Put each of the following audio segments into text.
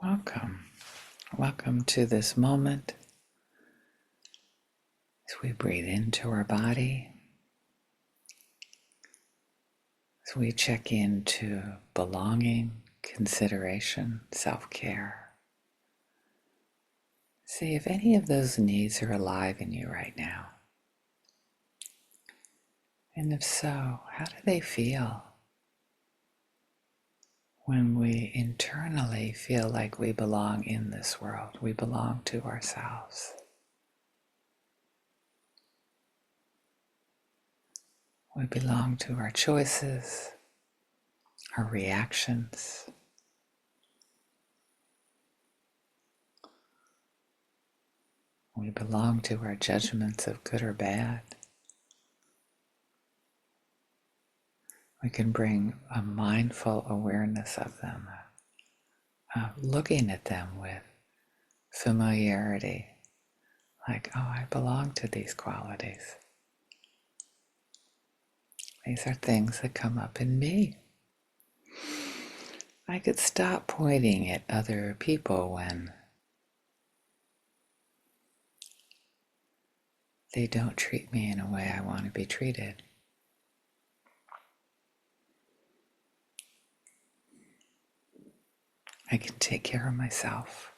Welcome. Welcome to this moment as we breathe into our body, as we check into belonging, consideration, self-care. See if any of those needs are alive in you right now. And if so, how do they feel when we internally feel like we belong in this world? We belong to ourselves. We belong to our choices, our reactions. We belong to our judgments of good or bad. We can bring a mindful awareness of them, looking at them with familiarity, like, oh, I belong to these qualities. These are things that come up in me. I could stop pointing at other people when they don't treat me in a way I want to be treated. I can take care of myself.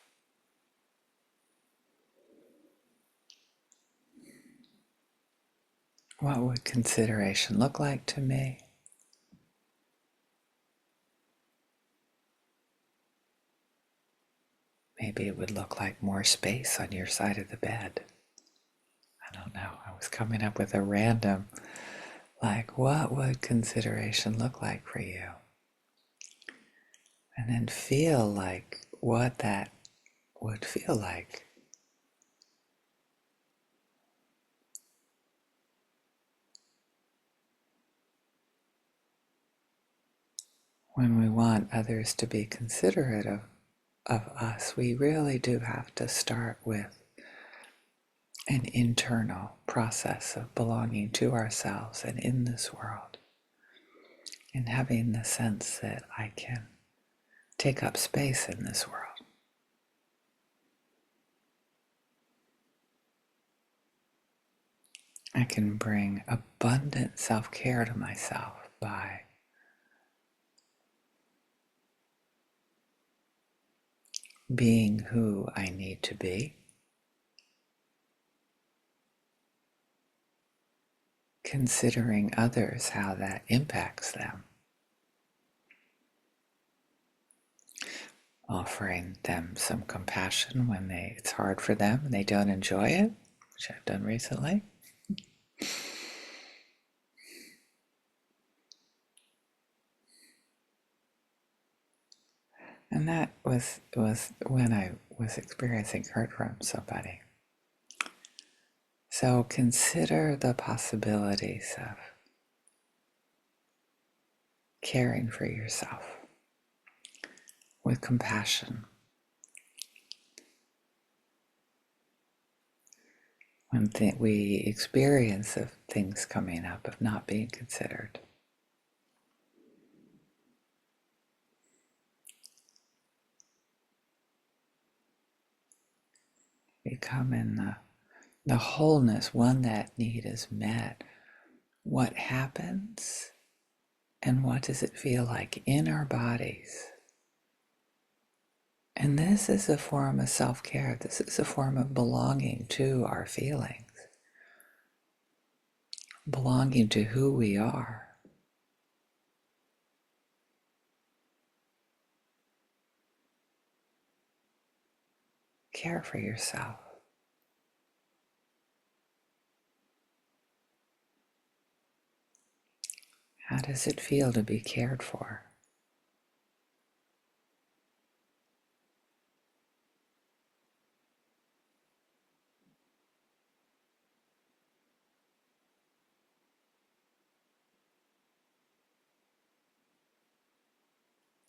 What would consideration look like to me? Maybe it would look like more space on your side of the bed. I don't know. I was coming up with a random, like, what would consideration look like for you? And then feel like what that would feel like. When we want others to be considerate of us, we really do have to start with an internal process of belonging to ourselves and in this world, and having the sense that I can take up space in this world. I can bring abundant self-care to myself by being who I need to be, considering others, how that impacts them, offering them some compassion when it's hard for them and they don't enjoy it, which I've done recently. And that was when I was experiencing hurt from somebody. So consider the possibilities of caring for yourself with compassion. When we experience of things coming up, of not being considered. Become in the wholeness, when that need is met. What happens and what does it feel like in our bodies? And this is a form of self-care. This is a form of belonging to our feelings, belonging to who we are. Care for yourself. How does it feel to be cared for?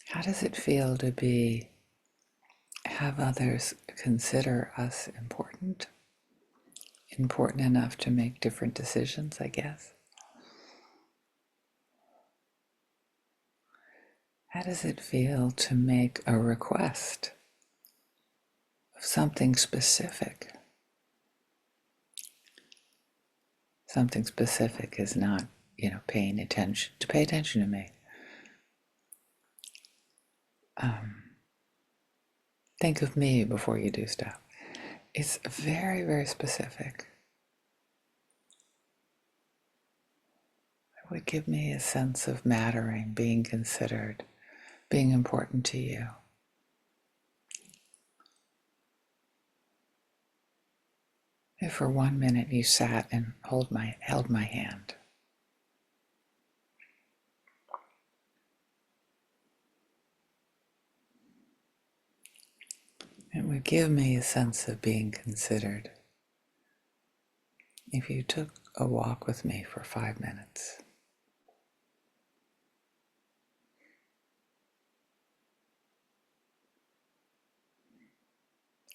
How does it feel to have others consider us important? Important enough to make different decisions, I guess. How does it feel to make a request of something specific. Something specific is not, paying attention, to pay attention to me. Think of me before you do stuff. It's very, very specific. It would give me a sense of mattering, being considered, being important to you. If for 1 minute you sat and held my hand. It would give me a sense of being considered if you took a walk with me for 5 minutes.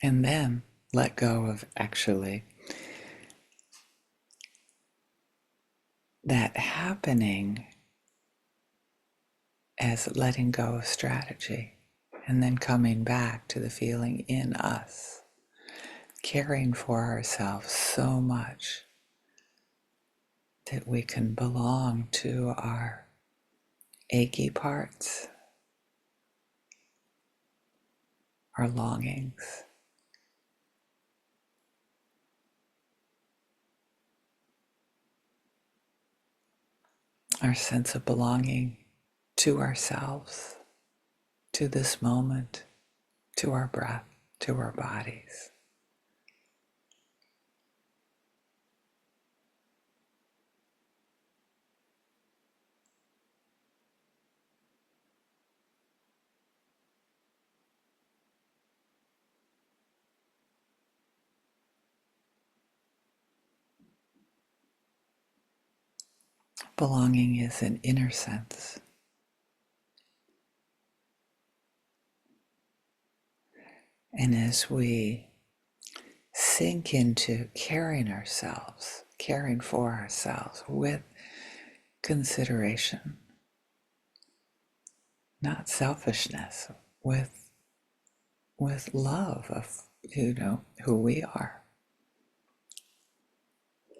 And then let go of actually that happening as letting go of strategy, and then coming back to the feeling in us, caring for ourselves so much that we can belong to our achy parts, our longings, our sense of belonging to ourselves, to this moment, to our breath, to our bodies. Belonging is an inner sense. And as we sink into caring for ourselves with consideration, not selfishness, with love of who we are,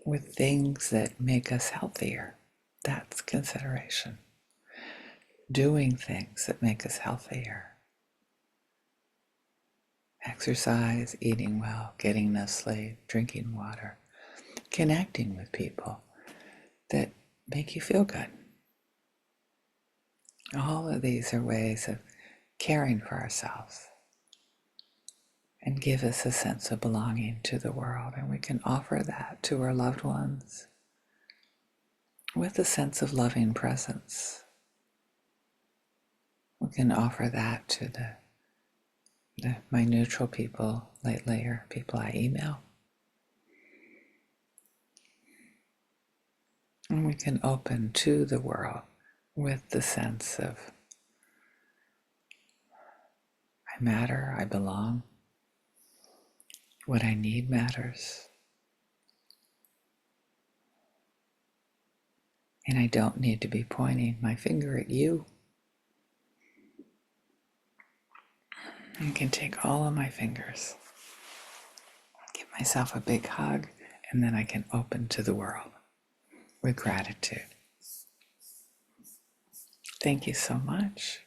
with things that make us healthier. That's consideration. Doing things that make us healthier. Exercise, eating well, getting enough sleep, drinking water, connecting with people that make you feel good. All of these are ways of caring for ourselves and give us a sense of belonging to the world. And we can offer that to our loved ones with a sense of loving presence. We can offer that to my neutral people lately, or people I email. And we can open to the world with the sense of I matter, I belong, what I need matters, and I don't need to be pointing my finger at you. I can take all of my fingers, give myself a big hug, and then I can open to the world with gratitude. Thank you so much.